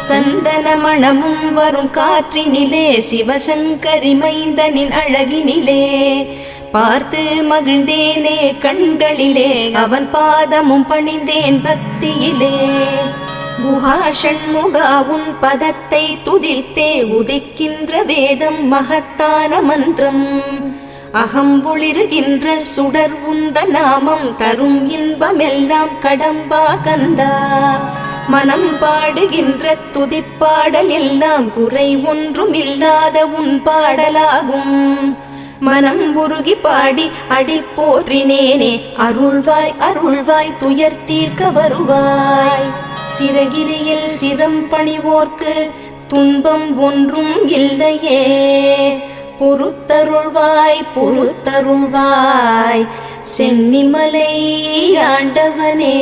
சந்தன மணமும் வரும் காற்றினிலே சிவசங்கரி மைந்தனின் அழகினிலே பார்த்து மகிழ்ந்தேனே கண்களிலே அவன் பாதமும் பணிந்தேன் பக்தியிலே குஹா ஷண்முகா உன் பதத்தை துதித்தே உதிக்கின்ற வேதம் மகத்தான மந்திரம் அகம்பொளிருகின்ற சுடர் உந்த நாமம் தரும் இன்பமெல்லாம் கடம்பா கந்தா மனம் பாடுகின்ற துதிப்பாடல் எல்லாம் குறை ஒன்றும் இல்லாத உன் பாடலாகும் மனம் உருகி பாடி அடி போற்றினேனே அருள்வாய் அருள்வாய் துயர் தீர்க்க வருவாய் சிறகிரியில் சிரம் பணிவோர்க்கு துன்பம் ஒன்றும் இல்லையே பொறுத்தருள்வாய் பொறுத்தருள்வாய் சென்னிமலை ஆண்டவனே.